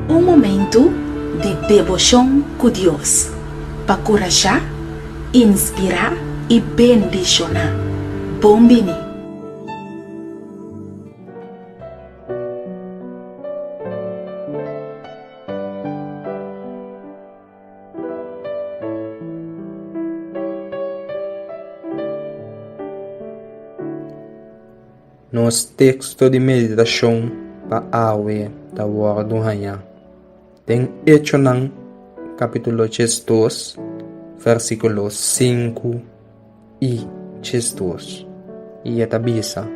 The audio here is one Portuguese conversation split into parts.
Um momento de devoção com Deus, para encorajar, inspirar e bendicionar. Bombini. Nos texto de meditação para awe da Word do Hanha tem Echonang capítulo 2, versículos 5 e 2. E etabisa.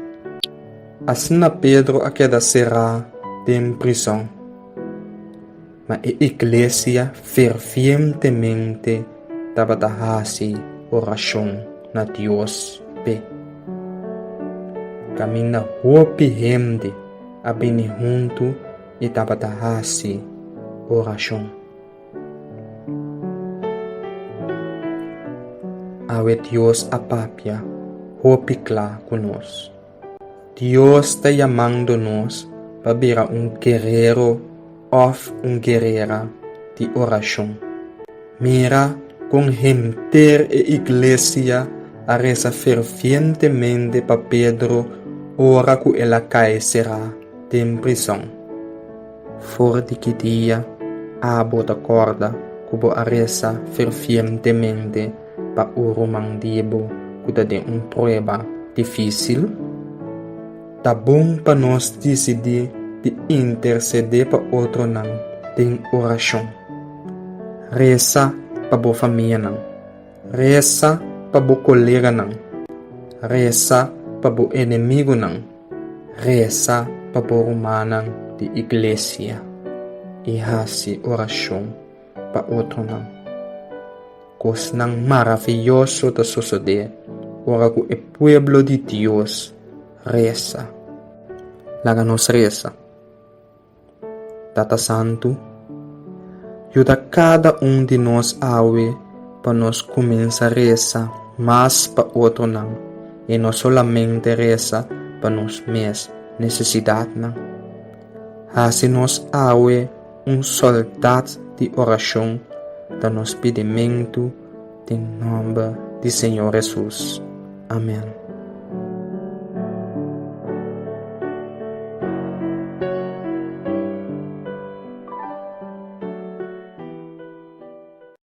Assim Pedro a queda será em prisão, mas a igreja fervientemente trabalhase oração na Deus pe. Camina hopi hemde a beni junto e trabalhase oração. Awe Deus apapia hopi clá conosco. Deus está chamando-nos para virar guerreiro ou guerreira de oração. Mira com gente e igreja a reza fervientemente para Pedro ora que ela cai será em prisão. Forte que dia, abo da corda que a reza fervientemente para o romandibo que dá de prova difícil. Tá bom para nós decidir de interceder para outro não tem oração. Reza para boa família não. Reza para boa colega não. Reza para boa inimigo não. Reza para boa humana de igreja. E hace oração para outro não. Coisa não maravilhoso da suceder. Ora que o pueblo de Deus reza. Laga nos reza. Tata Santo, ajuda cada de nós awe para nós começar a rezar mas para outro não. E não solamente reza para nós mesmos necessidade não. Assim nós awe soldado de oração da nos pedimento em nome de Senhor Jesus. Amém.